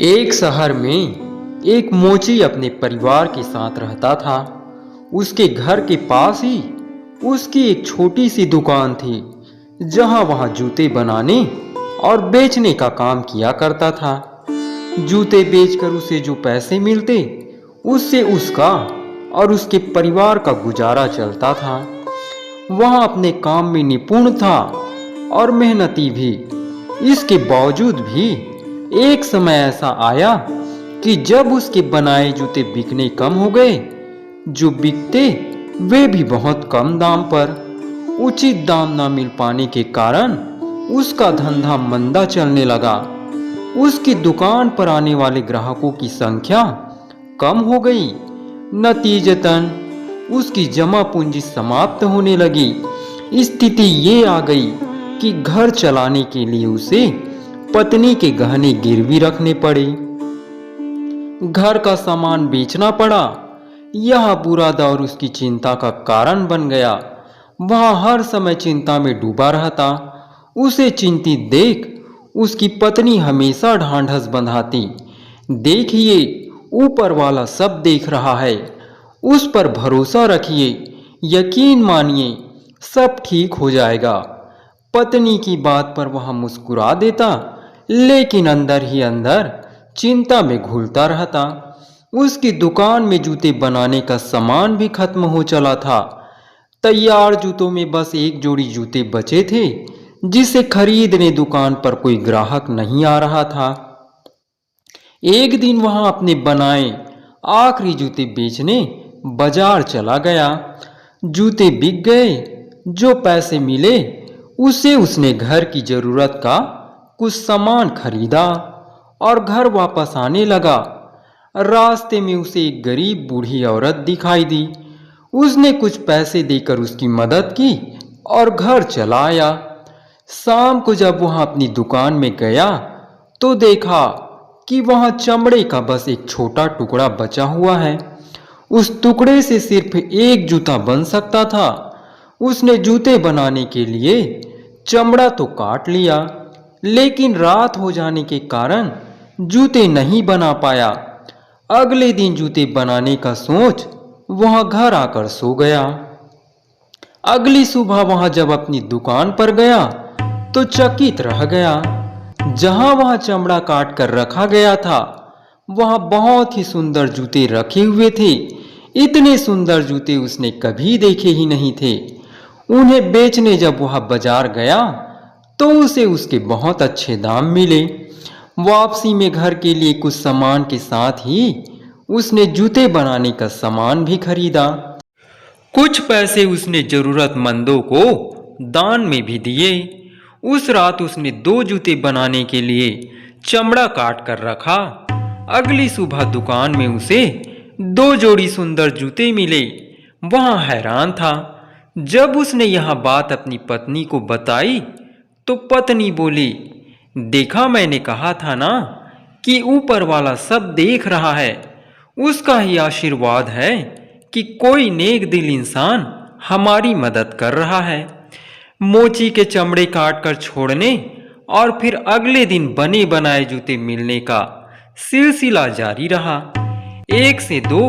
एक शहर में एक मोची अपने परिवार के साथ रहता था। उसके घर के पास ही उसकी एक छोटी सी दुकान थी, जहां वह जूते बनाने और बेचने का काम किया करता था। जूते बेचकर उसे जो पैसे मिलते, उससे उसका और उसके परिवार का गुजारा चलता था। वह अपने काम में निपुण था और मेहनती भी। इसके बावजूद भी एक समय ऐसा आया कि जब उसके बनाए जूते बिकने कम हो गए। जो बिकते वे भी बहुत कम दाम पर। उचित दाम न मिल पाने के कारण उसका धंधा मंदा चलने लगा। उसकी दुकान पर आने वाले ग्राहकों की संख्या कम हो गई। नतीजतन उसकी जमा पूंजी समाप्त होने लगी। स्थिति ये आ गई कि घर चलाने के लिए उसे पत्नी के गहने गिरवी रखने पड़े, घर का सामान बेचना पड़ा। यह बुरा दौर उसकी चिंता का कारण बन गया। वह हर समय चिंता में डूबा रहता। उसे चिंतित देख उसकी पत्नी हमेशा ढांढस बंधाती, देखिए, ऊपर वाला सब देख रहा है, उस पर भरोसा रखिए, यकीन मानिए, सब ठीक हो जाएगा। पत्नी की बात पर वह मुस्कुरा देता, लेकिन अंदर ही अंदर चिंता में घुलता रहता। उसकी दुकान में जूते बनाने का सामान भी खत्म हो चला था। तैयार जूतों में बस एक जोड़ी जूते बचे थे, जिसे खरीदने दुकान पर कोई ग्राहक नहीं आ रहा था। एक दिन वहां अपने बनाए आखिरी जूते बेचने बाजार चला गया। जूते बिक गए। जो पैसे मिले उससे उसने घर की जरूरत का कुछ सामान खरीदा और घर वापस आने लगा। रास्ते में उसे एक गरीब बूढ़ी औरत दिखाई दी। उसने कुछ पैसे देकर उसकी मदद की और घर चला आया। शाम को जब वह अपनी दुकान में गया तो देखा कि वहां चमड़े का बस एक छोटा टुकड़ा बचा हुआ है। उस टुकड़े से सिर्फ एक जूता बन सकता था। उसने जूते बनाने के लिए चमड़ा तो काट लिया, लेकिन रात हो जाने के कारण जूते नहीं बना पाया। अगले दिन जूते बनाने का सोच वह घर आकर सो गया। अगली सुबह वह जब अपनी दुकान पर गया तो चकित रह गया। जहां वह चमड़ा काट कर रखा गया था, वहां बहुत ही सुंदर जूते रखे हुए थे। इतने सुंदर जूते उसने कभी देखे ही नहीं थे। उन्हें बेचने जब वह बाजार गया तो उसे उसके बहुत अच्छे दाम मिले। वापसी में घर के लिए कुछ सामान के साथ ही उसने जूते बनाने का सामान भी खरीदा। कुछ पैसे उसने जरूरतमंदों को दान में भी दिए। उस रात उसने 2 जूते बनाने के लिए चमड़ा काट कर रखा। अगली सुबह दुकान में उसे 2 जोड़ी सुंदर जूते मिले। वह हैरान था। जब उसने यह बात अपनी पत्नी को बताई तो पत्नी बोली, देखा, मैंने कहा था ना कि ऊपर वाला सब देख रहा है। उसका ही आशीर्वाद है कि कोई नेक दिल इंसान हमारी मदद कर रहा है। मोची के चमड़े काट कर छोड़ने और फिर अगले दिन बने बनाए जूते मिलने का सिलसिला जारी रहा। 1 से 2,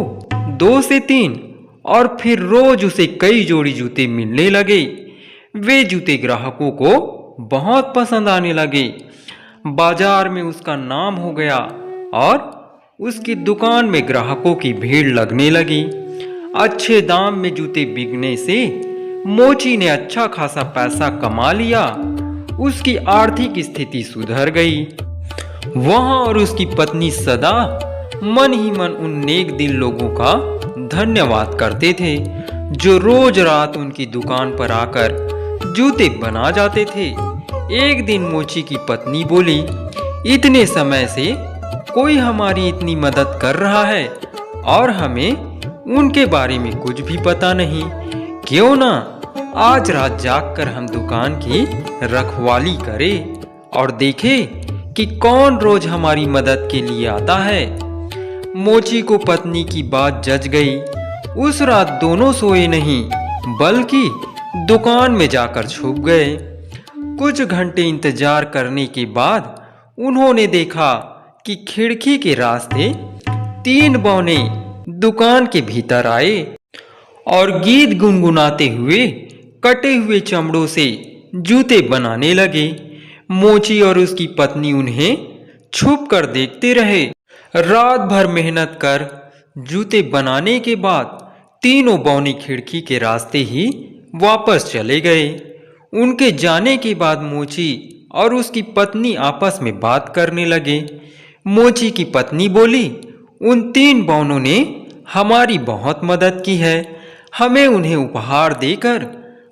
2 से 3 और फिर रोज उसे कई जोड़ी जूते मिलने लगे। वे जूते ग्राहकों को बहुत पसंद आने लगे। बाजार में उसका नाम हो गया और उसकी दुकान में ग्राहकों की भीड़ लगने लगी। अच्छे दाम में जूते बिकने से मोची ने अच्छा खासा पैसा कमा लिया। उसकी आर्थिक स्थिति सुधर गई। वह और उसकी पत्नी सदा मन ही मन उन नेक दिल लोगों का धन्यवाद करते थे, जो रोज रात उनकी दुकान पर आकर जूते बना जाते थे। एक दिन मोची की पत्नी बोली, इतने समय से कोई हमारी इतनी मदद कर रहा है और हमें उनके बारे में कुछ भी पता नहीं। क्यों ना आज रात जागकर हम दुकान की रखवाली करें और देखें कि कौन रोज हमारी मदद के लिए आता है। मोची को पत्नी की बात जच गई। उस रात दोनों सोए नहीं, बल्कि दुकान में जाकर छुप गए। कुछ घंटे इंतजार करने के बाद उन्होंने देखा कि खिड़की के रास्ते 3 बौने दुकान के भीतर आए और गीत गुनगुनाते हुए कटे हुए चमड़ों से जूते बनाने लगे। मोची और उसकी पत्नी उन्हें छुप कर देखते रहे। रात भर मेहनत कर जूते बनाने के बाद तीनों बौने खिड़की के रास्ते ही वापस चले गए। उनके जाने के बाद मोची और उसकी पत्नी आपस में बात करने लगे। मोची की पत्नी बोली, उन 3 बौनों ने हमारी बहुत मदद की है, हमें उन्हें उपहार देकर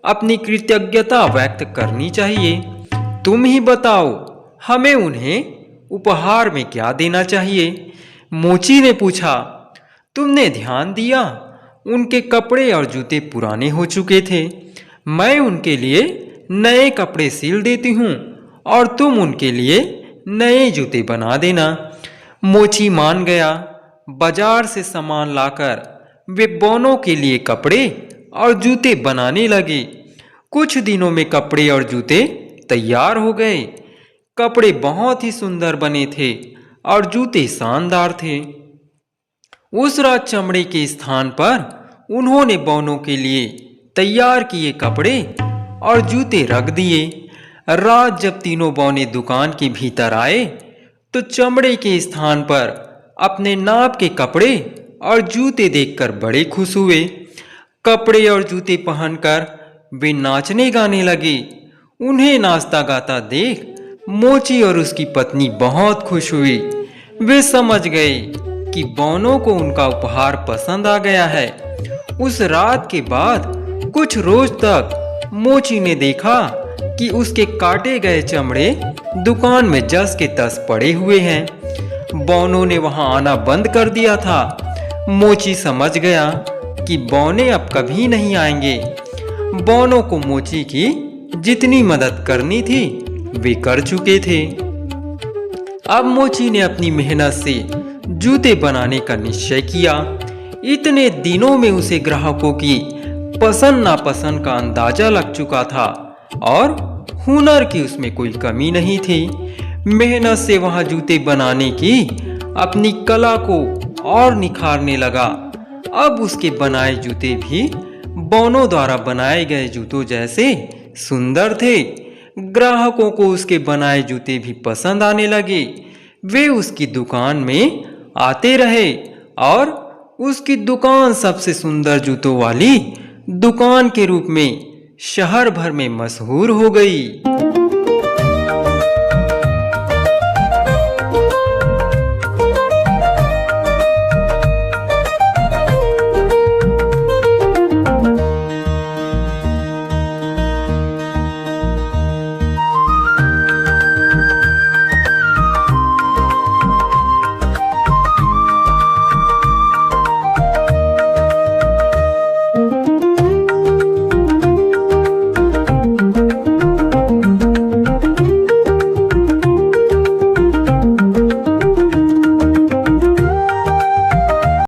अपनी कृतज्ञता व्यक्त करनी चाहिए। तुम ही बताओ, हमें उन्हें उपहार में क्या देना चाहिए? मोची ने पूछा। तुमने ध्यान दिया, उनके कपड़े और जूते पुराने हो चुके थे। मैं उनके लिए नए कपड़े सिल देती हूँ और तुम उनके लिए नए जूते बना देना। मोची मान गया। बाजार से सामान लाकर वे बौनों के लिए कपड़े और जूते बनाने लगे। कुछ दिनों में कपड़े और जूते तैयार हो गए। कपड़े बहुत ही सुंदर बने थे और जूते शानदार थे। उस रात चमड़े के स्थान पर उन्होंने बौनों के लिए तैयार किए कपड़े और जूते रख दिए। रात जब तीनों बौने दुकान के भीतर आए तो चमड़े के स्थान पर अपने नाप के कपड़े और जूते देखकर बड़े खुश हुए। कपड़े और जूते पहनकर वे नाचने गाने लगे। उन्हें नाचता गाता देख मोची और उसकी पत्नी बहुत खुश हुई। वे समझ गए कि बौनों को उनका उपहार पसंद आ गया है। उस रात के बाद कुछ रोज तक मोची ने देखा कि उसके काटे गए चमड़े दुकान में जस के तस पड़े हुए हैं। बौनों ने वहां आना बंद कर दिया था। मोची समझ गया कि बौने अब कभी नहीं आएंगे। बौनों को मोची की जितनी मदद करनी थी वे कर चुके थे। अब मोची ने अपनी मेहनत से जूते बनाने का निश्चय किया। इतने दिनों में उसे ग्राहकों की पसंद नापसंद का अंदाजा लग चुका था और हुनर की उसमें कोई कमी नहीं थी। मेहनत से वहां जूते बनाने की अपनी कला को और निखारने लगा। अब उसके बनाए जूते भी बौनों द्वारा बनाए गए जूतों जैसे सुंदर थे। ग्राहकों को उसके बनाए जूते भी पसंद आने लगे। वे उसकी दुकान में आते रहे और उसकी दुकान सबसे सुंदर जूतों वाली दुकान के रूप में शहर भर में मशहूर हो गई।